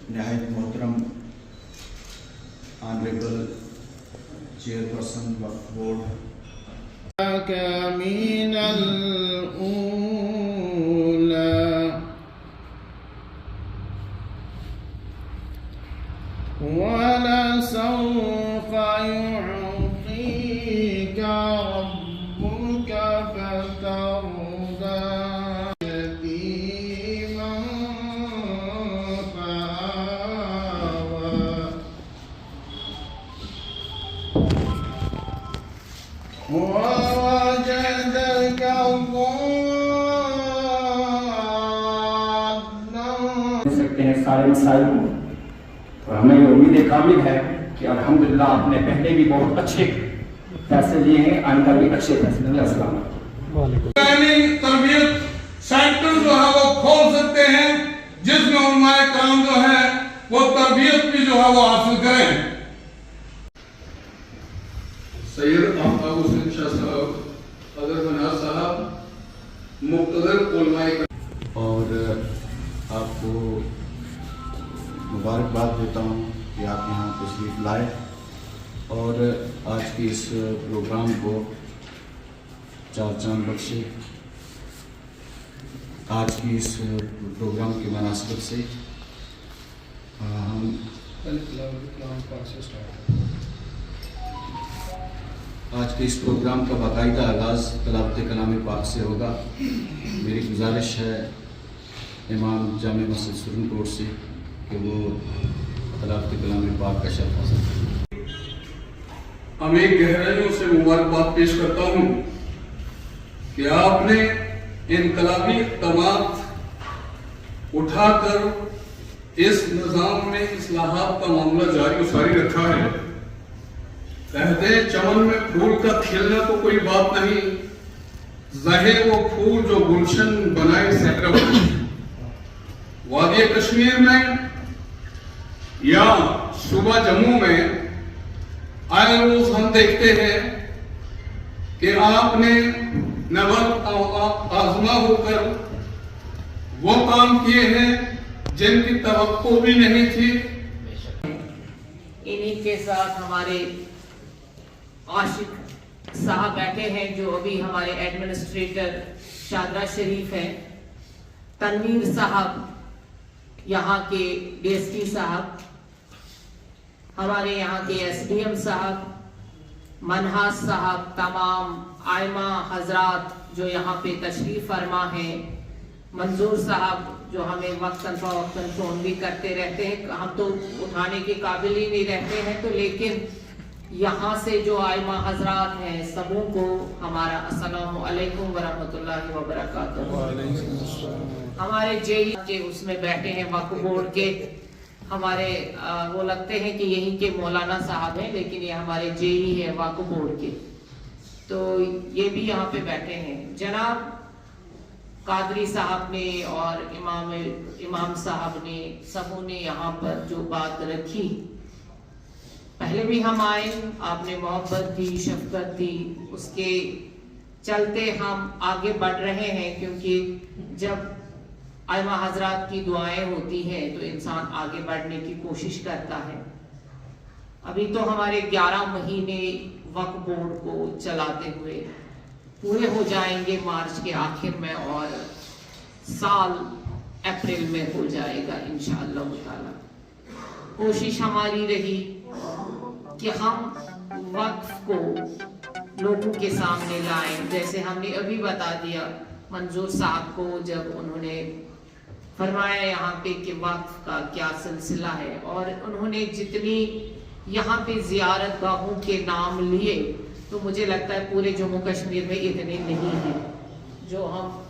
नहायत मोहतरम honourable chairperson वक्फ board من الأولى ولسوف يعطيك ربك فترضى يتيما فآوى ووجدك ضالا سکتے ہیں سارے مسائل کو، اور ہمیں یہ امید کامل ہے کہ الحمدللہ آپ نے پہلے بھی بہت اچھے فیصلے لیے ہیں، آئندہ بھی اچھے فیصلے لیں۔ السلام علیکم۔ تربیت سینٹر جو ہے وہ کھول سکتے ہیں جس میں علماء کرام جو ہے وہ تربیت بھی جو ہے وہ حاصل کریں۔ سید محمد حسین شاہ صاحب، حضرت مناظر صاحب، مقتدر علماء اور آپ کو مبارکباد دیتا ہوں کہ آپ یہاں تشریف لائے اور آج کی اس پروگرام کو چار چاند بخشے۔ آج کی اس پروگرام کی مناسبت سے ہم آج کے اس پروگرام کا باقاعدہ آغاز تلاوت کلام پاک سے ہوگا۔ میری گزارش ہے امام جامع مسجد سرن کوٹ سے کہ وہ تلاوت کلام پاک کا شرف حاصل کریں۔ ہمیں گہرائیوں سے مبارکباد پیش کرتا ہوں کہ آپ نے انقلابی اقدامات اٹھا کر اس نظام میں اصلاحات کا معاملہ جاری و ساری رکھا ہے۔ کہتے ہیں چمن میں پھول کا کھلنا تو کوئی بات نہیں، ظاہر وہ پھول جو گلشن بنائے سینکڑوں۔ وادی کشمیر میں یا صوبہ جموں میں آئے روز ہم دیکھتے ہیں کہ آپ نے نبل آزما ہو کر وہ کام کیے ہیں جن کی توقع بھی نہیں تھی۔ انہی کے ساتھ ہمارے عاشق صاحب بیٹھے ہیں جو ابھی ہمارے ایڈمنسٹریٹر شادرہ شریف ہیں، تنویر صاحب یہاں کے ڈی ایس پی صاحب، ہمارے یہاں کے ایس ڈی ایم صاحب، منہاس صاحب، تمام آئمہ حضرات جو یہاں پہ تشریف فرما ہیں، منظور صاحب جو ہمیں وقتاً فوقتاً فون بھی کرتے رہتے ہیں، ہم تو اٹھانے کے قابل ہی نہیں رہتے ہیں، تو لیکن یہاں سے جو آئمہ حضرات ہیں سبوں کو ہمارا السلام علیکم ورحمۃ اللہ وبرکاتہ۔ ہمارے جے کے اس میں بیٹھے ہیں وقف بورڈ کے، ہمارے وہ لگتے ہیں کہ یہیں کے مولانا صاحب ہیں لیکن یہ ہمارے جے ہی ہے وقف بورڈ کے، تو یہ بھی یہاں پہ بیٹھے ہیں۔ جناب قادری صاحب نے اور امام صاحب نے سبوں نے یہاں پر جو بات رکھی، پہلے بھی ہم آئے، آپ نے محبت دی، شفقت دی، اس کے چلتے ہم آگے بڑھ رہے ہیں، کیونکہ جب آئمہ حضرات کی دعائیں ہوتی ہیں تو انسان آگے بڑھنے کی کوشش کرتا ہے۔ ابھی تو ہمارے 11 مہینے وقف بورڈ کو چلاتے ہوئے پورے ہو جائیں گے مارچ کے آخر میں، اور سال اپریل میں ہو جائے گا انشاءاللہ تعالی۔ کوشش ہماری رہی کہ ہم وقف کو لوگوں کے سامنے لائیں، جیسے ہم نے ابھی بتا دیا منظور صاحب کو جب انہوں نے فرمایا یہاں پہ کہ وقف کا کیا سلسلہ ہے، اور انہوں نے جتنی یہاں پہ زیارت گاہوں کے نام لیے تو مجھے لگتا ہے پورے جموں کشمیر میں اتنے نہیں ہیں जो हम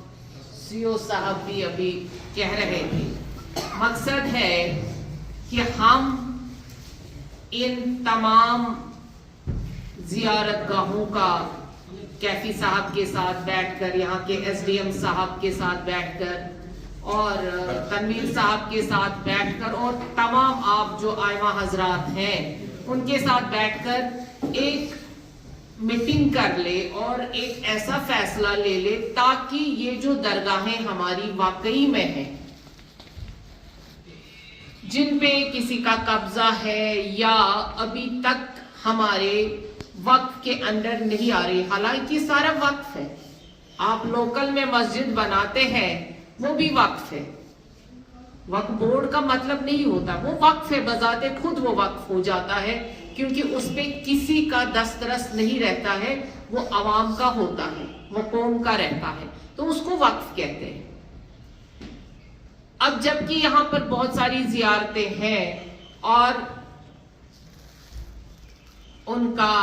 सीओ साहब भी अभी कह रहे थे, मकसद है कि हम इन तमाम जियारतगाहों का कैफी साहब के साथ बैठकर, यहाँ के एसडीएम साहब के साथ बैठकर और तनवीर साहब के साथ बैठकर और तमाम आप जो आइमा हजरात हैं उनके साथ बैठकर एक मीटिंग कर ले और एक ऐसा फैसला ले ले ताकि ये जो दरगाहें हमारी वाकई में हैं, जिन पे किसी का कब्जा है या अभी तक हमारे वक्फ के अंडर नहीं आ रही, हालांकि सारा वक्फ है, आप लोकल में मस्जिद बनाते हैं वो भी वक्फ है, वक्फ बोर्ड का मतलब नहीं होता, वो वक्फ है, बजाते खुद वो वक्फ हो जाता है क्योंकि उस पे किसी का दस्तरस नहीं रहता है, वो अवाम का होता है, वो कौम का रहता है, तो उसको वक्फ कहते हैं। अब जबकि यहाँ पर बहुत सारी जियारतें हैं और उनका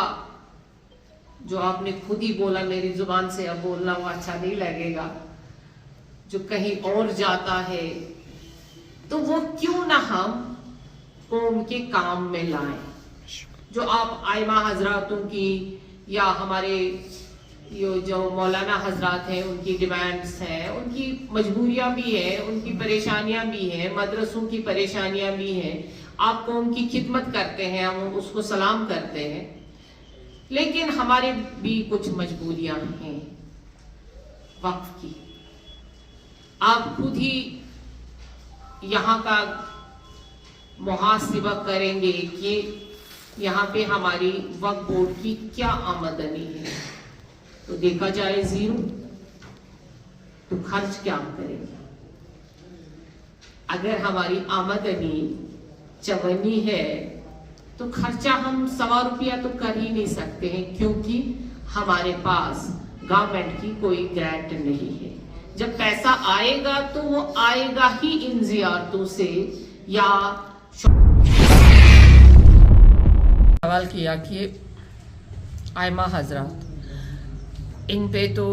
जो आपने खुद ही बोला, मेरी जुबान से अब बोलना वो अच्छा नहीं लगेगा, जो कहीं और जाता है तो वो क्यों ना हम कौम के काम में लाएं। जो आप आइमा हजरातों की या हमारे ये जो मौलाना हजरात हैं उनकी डिमांड्स हैं, उनकी मजबूरियां भी हैं, उनकी परेशानियां भी हैं, मदरसों की परेशानियां भी हैं, आप कौम की खिदमत करते हैं, हम उसको सलाम करते हैं, लेकिन हमारे भी कुछ मजबूरियां हैं वक्फ की। आप खुद ही यहाँ का मुहासिबा करेंगे कि यहाँ पे हमारी वक्फ बोर्ड की क्या आमदनी है, तो देखा जाए जीरो, तो खर्च क्या करेंगे। अगर हमारी आमदनी 54 है तो खर्चा हम 100 रुपया तो कर ही नहीं सकते हैं क्योंकि हमारे पास गवर्नमेंट की कोई ग्रांट नहीं है। जब पैसा आएगा तो वो आएगा ही इन जियारतों से या सवाल किया कि आइमा हजरात, इन पे तो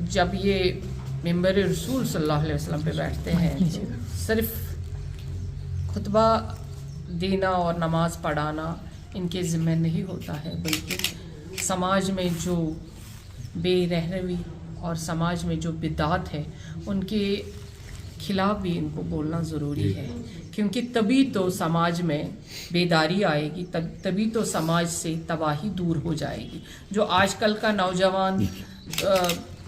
जब ये मिंबर रसूल सल्लल्लाहु अलैहि वसल्लम पे बैठते हैं सिर्फ खुतबा देना और नमाज पढ़ाना इनके ज़िम्मे नहीं होता है, बल्कि समाज में जो बेरहनवी और समाज में जो बिदात है उनके खिलाफ भी इनको बोलना ज़रूरी है, क्योंकि तभी तो समाज में बेदारी आएगी, तभी तो समाज से तबाही दूर हो जाएगी। जो आजकल का नौजवान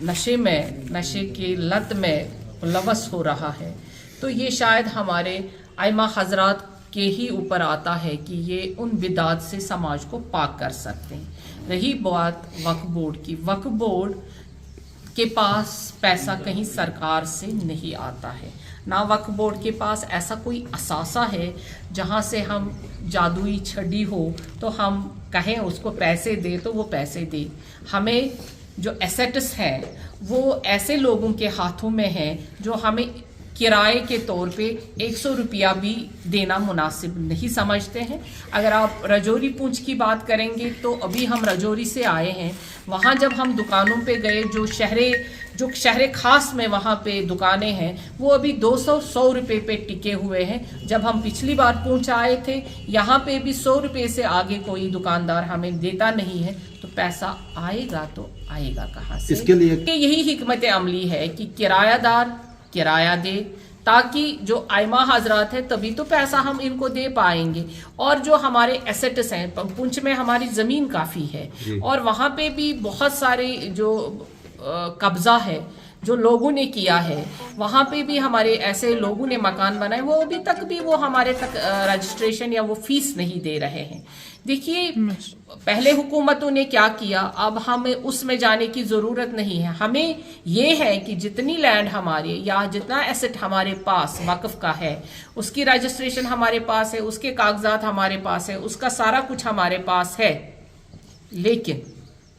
नशे के लत में मुलव्वस हो रहा है, तो ये शायद हमारे आइमा हजरात के ही ऊपर आता है कि ये उन बिदात से समाज को पाक कर सकते हैं। रही बात वक्फ बोर्ड की, वक्फ बोर्ड के पास पैसा कहीं सरकार से नहीं आता है, ना वक्फ बोर्ड के पास ऐसा कोई असासा है जहां से हम जादुई छड़ी हो तो हम कहें उसको पैसे दे तो वो पैसे दे। हमें जो एसेट्स हैं वो ऐसे लोगों के हाथों में हैं जो हमें किराए के तौर पे 100 रुपया भी देना मुनासिब नहीं समझते हैं। अगर आप रजौरी पूंछ की बात करेंगे तो अभी हम रजौरी से आए हैं, वहाँ जब हम दुकानों पे गए, जो शहर खास में वहाँ पे दुकानें हैं वो अभी 200 रुपये पे टिके हुए हैं। जब हम पिछली बार पूंछ आए थे यहाँ पे भी 100 रुपये से आगे कोई दुकानदार हमें देता नहीं है, तो पैसा आएगा तो आएगा कहाँ से। इसके लिए यही हिकमत अमली है कि किरायादार किराया दे, ताकि जो आइमा हजरात है तभी तो पैसा हम इनको दे पाएंगे। और जो हमारे एसेट्स हैं, पुंछ में हमारी ज़मीन काफ़ी है और वहाँ पे भी बहुत सारे जो कब्ज़ा है जो लोगों ने किया है, वहाँ पे भी हमारे ऐसे लोगों ने मकान बनाए, वो अभी तक भी वो हमारे तक रजिस्ट्रेशन या वो फीस नहीं दे रहे हैं। देखिए पहले हुकूमतों ने क्या किया, अब हमें उसमें जाने की ज़रूरत नहीं है। हमें ये है कि जितनी लैंड हमारे या जितना एसेट हमारे पास वक्फ का है उसकी रजिस्ट्रेशन हमारे पास है, उसके कागजात हमारे पास है, उसका सारा कुछ हमारे पास है, लेकिन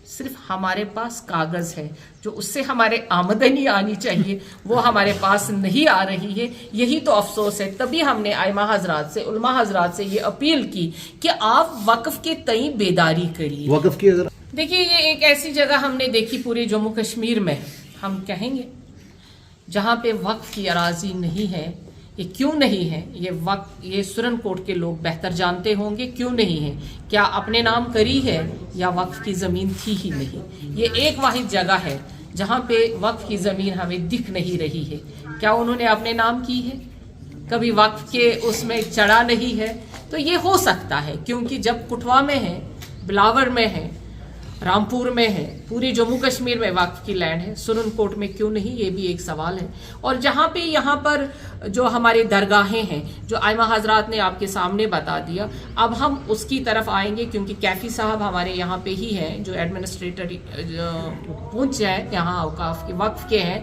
सिर्फ हमारे पास कागज़ है, जो उससे हमारे आमदनी आनी चाहिए वो हमारे पास नहीं आ रही है। यही तो अफसोस है। तभी हमने आइमा हजरात से, उलमा हजरात से ये अपील की कि आप वक्फ के तई बेदारी करिए। वक्फ की अगर देखिए ये एक ऐसी जगह हमने देखी पूरे जम्मू कश्मीर में, हम कहेंगे जहाँ पे वक्फ की अराजी नहीं है, ये क्यों नहीं है, ये सुरन कोट के लोग बेहतर जानते होंगे क्यों नहीं है। क्या अपने नाम करी है या वक्फ की ज़मीन थी ही नहीं। ये एक वाहिद जगह है जहाँ पे वक्फ की ज़मीन हमें दिख नहीं रही है। क्या उन्होंने अपने नाम की है, कभी वक्फ के उसमें चढ़ा नहीं है। तो ये हो सकता है क्योंकि जब कुटवा में है, बिलावर में है, रामपुर में है, पूरे जम्मू कश्मीर में वक्फ की लैंड है, सुरन कोट में क्यों नहीं, ये भी एक सवाल है। और जहाँ पे यहाँ पर जो हमारे दरगाहें हैं, जो आइमा हजरात ने आपके सामने बता दिया, अब हम उसकी तरफ आएंगे क्योंकि कैफी साहब हमारे यहाँ पे ही हैं, जो एडमिनिस्ट्रेटर पूछ है यहाँ औकाफ के वक्फ के हैं।